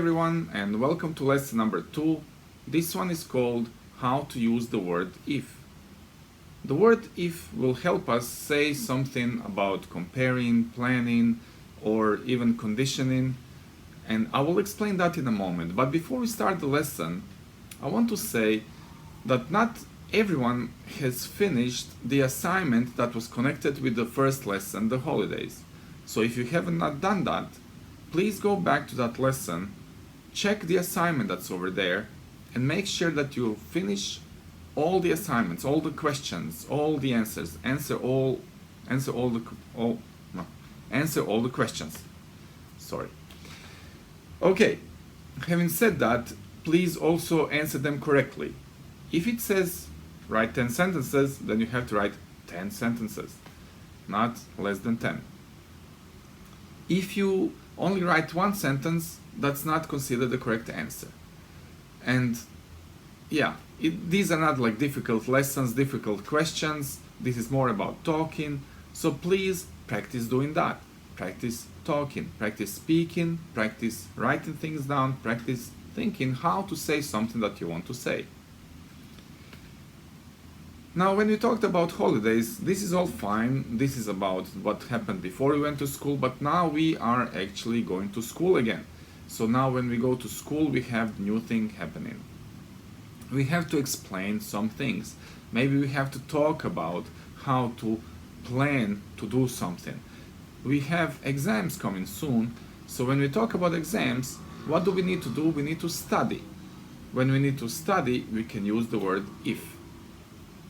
everyone, and welcome to lesson number 2. This one is called how to use the word if. The word if will help us say something about comparing, planning, or even conditioning, and I will explain that in a moment. But before we start the lesson, I want to say that not everyone has finished the assignment that was connected with the first lesson, the holidays. So if you haven't not done that, please go back to that lesson, check the assignment that's over there, and make sure that you finish all the assignments, all the questions, all the answers, answer all the questions. Sorry. Okay, having said that, please also answer them correctly. If it says write 10 sentences, then you have to write 10 sentences, not less than 10. If you only write one sentence, that's not considered the correct answer. And yeah, these are not like difficult lessons, difficult questions. This is more about talking. So please practice doing that. Practice talking, practice speaking, practice writing things down, practice thinking how to say something that you want to say. Now, when we talked about holidays, this is all fine. This is about what happened before we went to school, but now we are actually going to school again. So now when we go to school, we have new thing happening. We have to explain some things. Maybe we have to talk about how to plan to do something. We have exams coming soon, so when we talk about exams, what do we need to do? We need to study. When we need to study, we can use the word if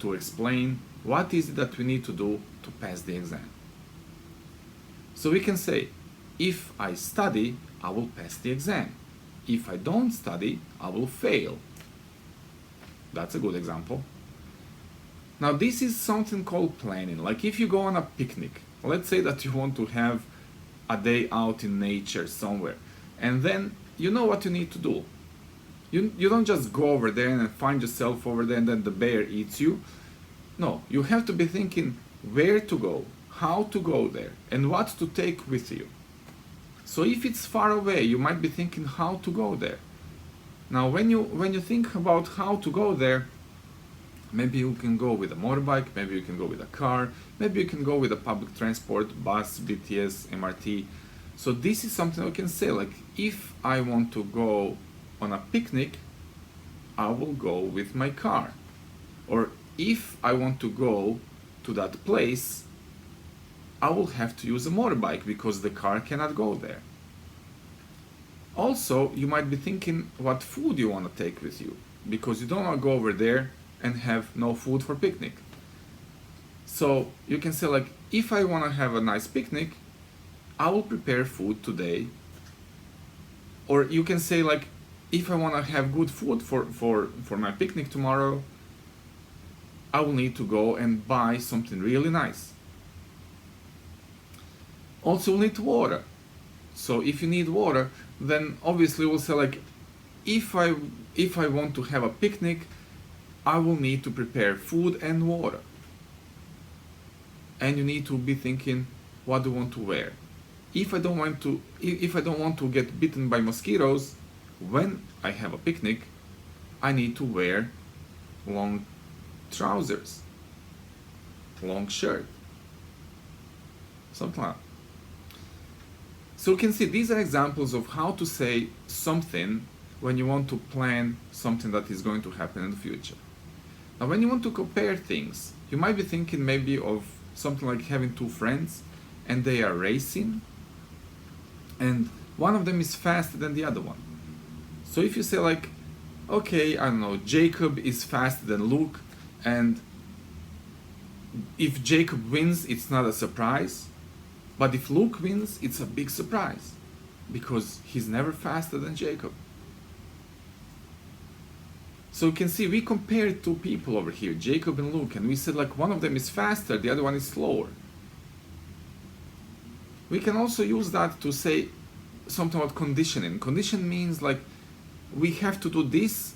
to explain what is it that we need to do to pass the exam. So we can say, if I study, I will pass the exam. If I don't study, I will fail. That's a good example. Now this is something called planning. Like if you go on a picnic, let's say that you want to have a day out in nature somewhere, and then you know what you need to do. You don't just go over there and find yourself over there and then the bear eats you. No, you have to be thinking where to go, how to go there, and what to take with you. So if it's far away, you might be thinking how to go there. Now when you think about how to go there, maybe you can go with a motorbike, maybe you can go with a car, maybe you can go with a public transport, bus, BTS, MRT. So this is something I can say, like if I want to go on a picnic, I will go with my car. Or if I want to go to that place, I will have to use a motorbike because the car cannot go there. Also, you might be thinking what food you want to take with you, because you don't want to go over there and have no food for picnic. So you can say like, if I want to have a nice picnic, I will prepare food today. Or you can say like, if I want to have good food for my picnic tomorrow, I will need to go and buy something really nice. Also, we'll need water. So if you need water, then obviously we'll say like, if I want to have a picnic, I will need to prepare food and water. And you need to be thinking, what do you want to wear? If I don't want to get bitten by mosquitoes, when I have a picnic, I need to wear long trousers, long shirt, something like that. So you can see these are examples of how to say something when you want to plan something that is going to happen in the future. Now when you want to compare things, you might be thinking maybe of something like having two friends and they are racing and one of them is faster than the other one. So if you say like, okay, I don't know, Jacob is faster than Luke, and if Jacob wins, it's not a surprise, but if Luke wins, it's a big surprise, because he's never faster than Jacob. So you can see we compared two people over here, Jacob and Luke, and we said like one of them is faster, the other one is slower. We can also use that to say something about conditioning. Condition means like we have to do this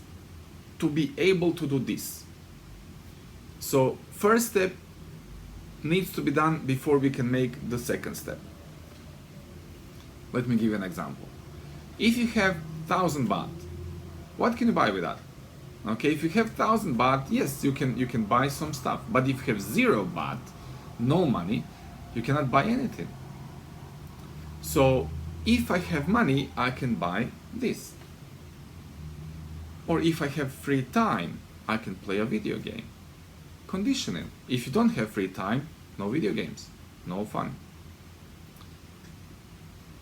to be able to do this. So first step needs to be done before we can make the second step. Let me give you an example. If you have 1,000 baht. What can you buy with that? Okay, if you have 1,000 baht, yes, you can buy some stuff. But if you have 0 baht, no money, you cannot buy anything. So if I have money, I can buy this. Or if I have free time, I can play a video game. Conditioning. If you don't have free time, no video games, no fun.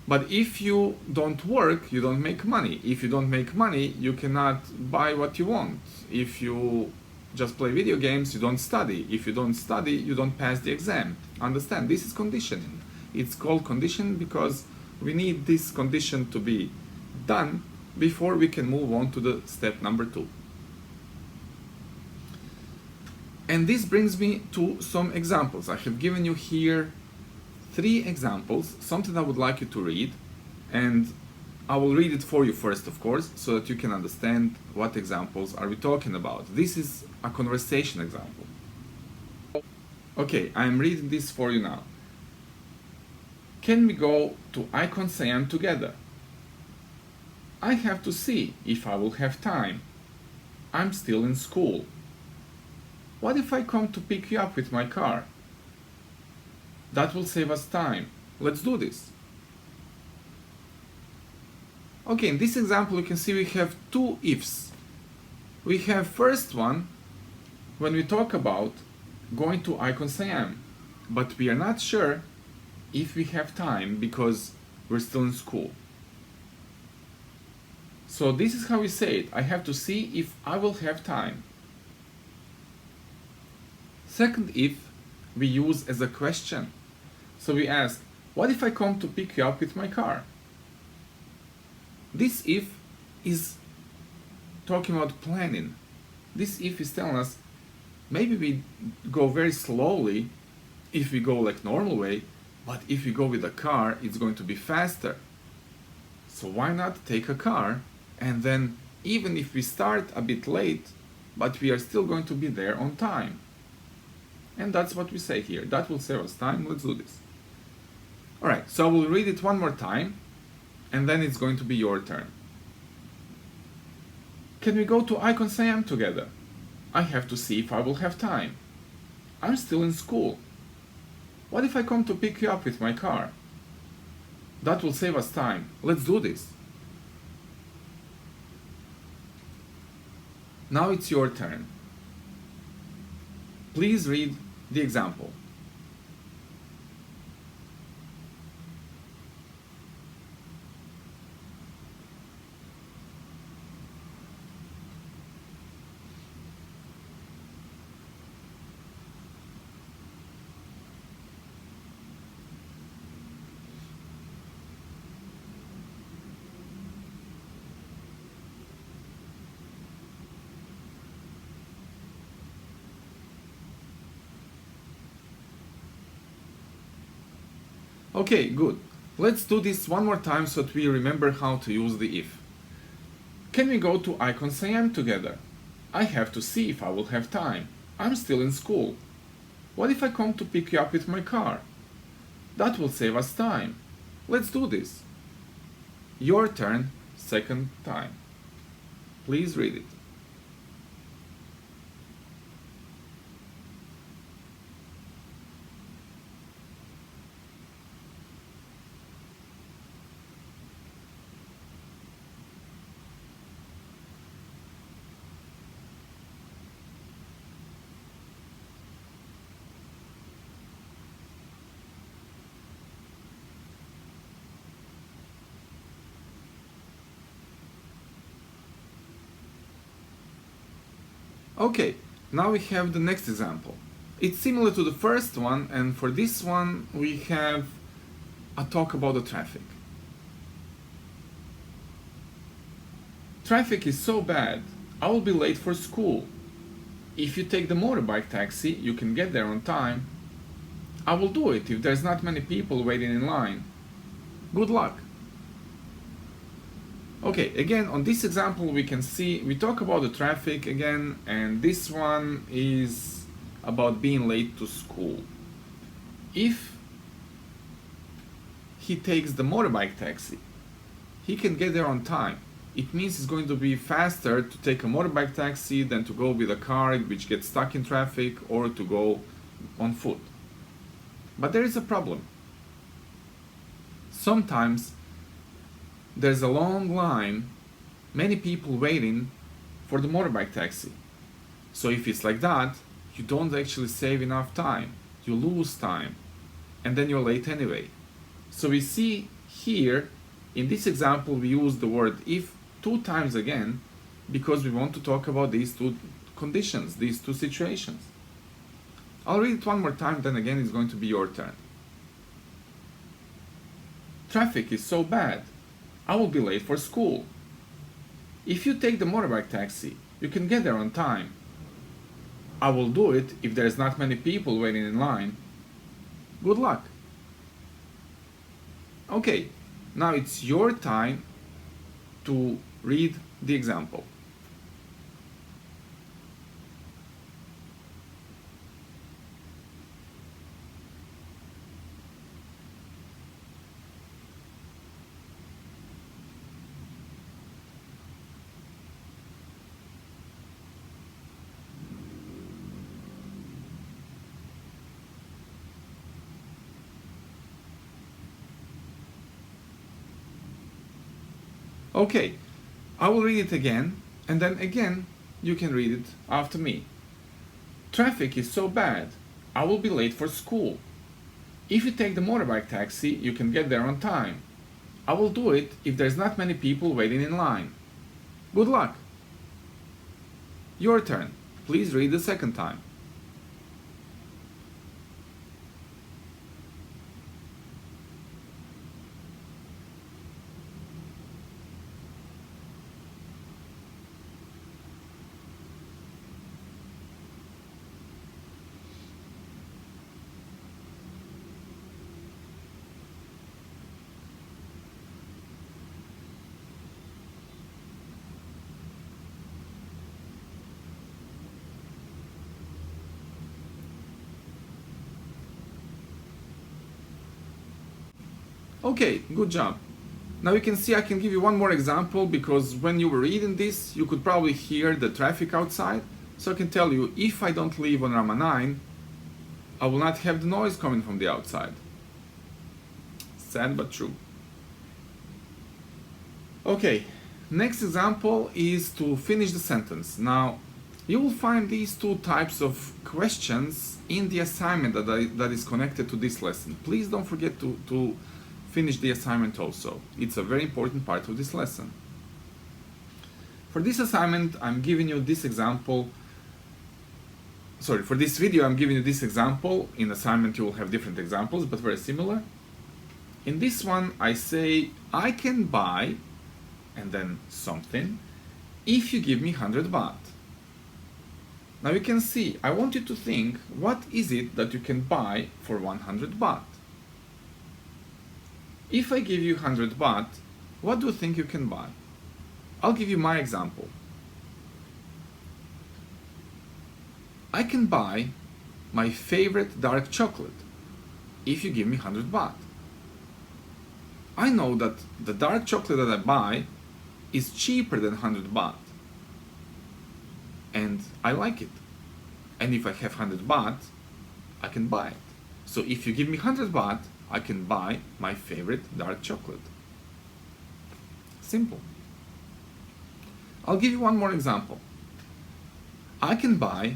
But if you don't work, you don't make money. If you don't make money, you cannot buy what you want. If you just play video games, you don't study. If you don't study, you don't pass the exam. Understand? This is conditioning. It's called conditioning because we need this condition to be done before we can move on to the step number 2. And this brings me to some examples. I have given you here 3 examples, something I would like you to read, and I will read it for you first, of course, so that you can understand what examples are we talking about. This is a conversation example. Okay, I'm reading this for you now. Can we go to Icon Siam together? I have to see if I will have time. I'm still in school. What if I come to pick you up with my car? That will save us time. Let's do this. Okay, in this example you can see we have 2 ifs. We have first one when we talk about going to Icon Siam, but we are not sure if we have time because we're still in school. So this is how we say it. I have to see if I will have time. Second if we use as a question. So we ask, what if I come to pick you up with my car? This if is talking about planning. This if is telling us maybe we go very slowly if we go like normal way, but if we go with a car, it's going to be faster. So why not take a car, and then even if we start a bit late, but we are still going to be there on time. And that's what we say here. That will save us time. Let's do this. Alright, so I will read it one more time, and then it's going to be your turn. Can we go to Icon Siam together? I have to see if I will have time. I'm still in school. What if I come to pick you up with my car? That will save us time. Let's do this. Now it's your turn. Please read the example. Okay, good. Let's do this one more time so that we remember how to use the if. Can we go to Icon Siam together? I have to see if I will have time. I'm still in school. What if I come to pick you up with my car? That will save us time. Let's do this. Your turn, second time. Please read it. Okay, now we have the next example. It's similar to the first one, and for this one we have a talk about the traffic. Traffic is so bad, I will be late for school. If you take the motorbike taxi, you can get there on time. I will do it if there's not many people waiting in line. Good luck. Okay, again, on this example we can see, we talk about the traffic again, and this one is about being late to school. If he takes the motorbike taxi, he can get there on time. it means it's going to be faster to take a motorbike taxi than to go with a car which gets stuck in traffic or to go on foot. But there is a problem. Sometimes there's a long line, many people waiting for the motorbike taxi. So if it's like that, you don't actually save enough time. You lose time, and then you're late anyway. So we see here, in this example, we use the word if 2 times again, because we want to talk about these 2 conditions, these 2 situations. I'll read it one more time, then again it's going to be your turn. Traffic is so bad, I will be late for school. If you take the motorbike taxi, you can get there on time. I will do it if there's not many people waiting in line. Good luck. Okay, now it's your time to read the example. Okay, I will read it again, and then again you can read it after me. Traffic is so bad, I will be late for school. If you take the motorbike taxi, you can get there on time. I will do it if there's not many people waiting in line. Good luck. Your turn. Please read the second time. Okay, good job. Now you can see I can give you one more example, because when you were reading this, you could probably hear the traffic outside. So I can tell you, if I don't leave on Rama 9, I will not have the noise coming from the outside. Sad but true. Okay, next example is to finish the sentence. Now, you will find these 2 types of questions in the assignment that is connected to this lesson. Please don't forget to finish the assignment also. It's a very important part of this lesson. For this assignment, I'm giving you this example. Sorry, for this video, I'm giving you this example. In assignment, you will have different examples, but very similar. In this one, I say, I can buy, and then something, if you give me 100 baht. Now you can see, I want you to think, what is it that you can buy for 100 baht? If I give you 100 baht, what do you think you can buy? I'll give you my example. I can buy my favorite dark chocolate if you give me 100 baht. I know that the dark chocolate that I buy is cheaper than 100 baht. And I like it. And if I have 100 baht, I can buy it. So if you give me 100 baht, I can buy my favorite dark chocolate. Simple. I'll give you one more example. I can buy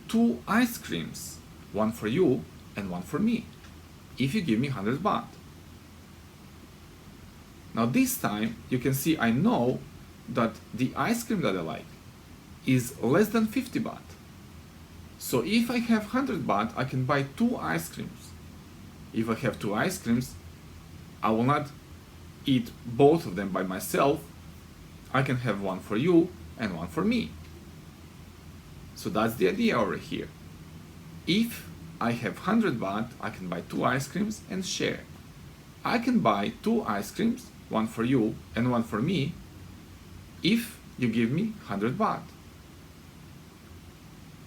2 ice creams, one for you and one for me, if you give me 100 baht. Now this time, you can see I know that the ice cream that I like is less than 50 baht. So if I have 100 baht, I can buy 2 ice creams. If I have 2 ice creams, I will not eat both of them by myself. I can have one for you and one for me. So that's the idea over here. If I have 100 baht, I can buy 2 ice creams and share. I can buy 2 ice creams, one for you and one for me, if you give me 100 baht.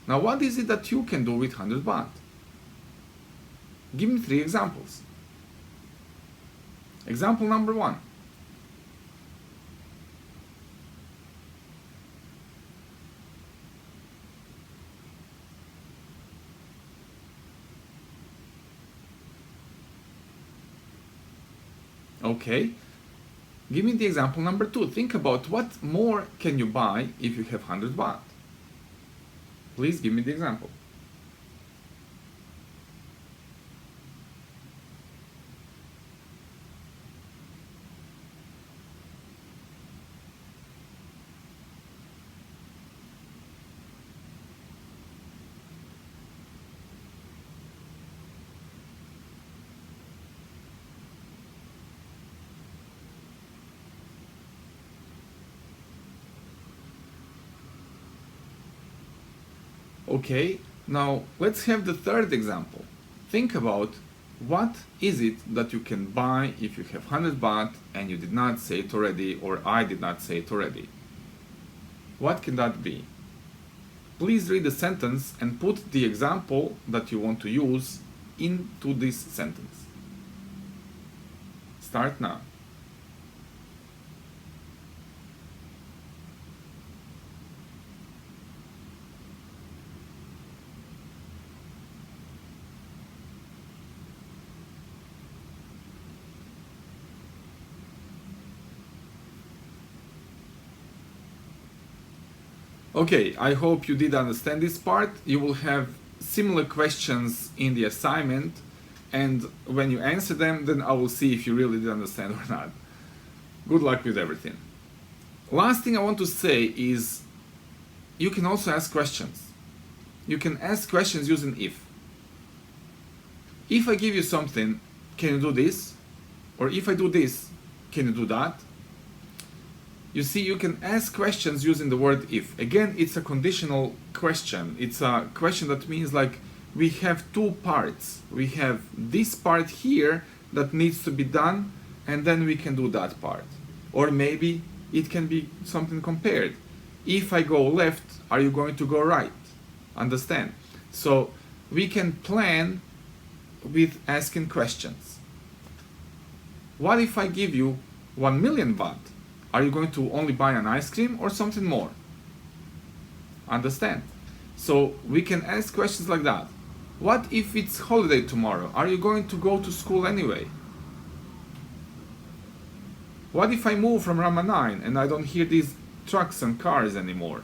Now what is it that you can do with 100 baht? Give me 3 examples. Example number 1. Okay, give me the example number 2. Think about what more can you buy if you have 100 baht. Please give me the example. Okay, now let's have the third example. Think about what is it that you can buy if you have 100 baht and you did not say it already, or I did not say it already. What can that be? Please read the sentence and put the example that you want to use into this sentence. Start now. Okay, I hope you did understand this part. You will have similar questions in the assignment, and when you answer them, then I will see if you really did understand or not. Good luck with everything. Last thing I want to say is you can also ask questions. You can ask questions using if. If I give you something, can you do this? Or if I do this, can you do that? You see, you can ask questions using the word if. Again, it's a conditional question. It's a question that means like we have two parts. We have this part here that needs to be done, and then we can do that part. Or maybe it can be something compared. If I go left, are you going to go right? Understand? So we can plan with asking questions. What if I give you 1 million baht? Are you going to only buy an ice cream or something more? Understand? So we can ask questions like that. What if it's holiday tomorrow? Are you going to go to school anyway? What if I move from Rama 9 and I don't hear these trucks and cars anymore?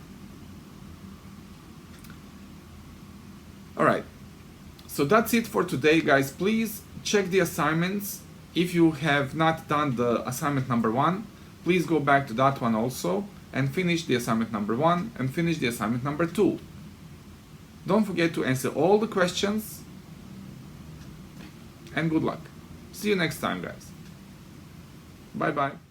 Alright, so that's it for today, guys. Please check the assignments. If you have not done the assignment number 1, please go back to that one also and finish the assignment number 1 and finish the assignment number 2. Don't forget to answer all the questions, and good luck. See you next time, guys. Bye bye.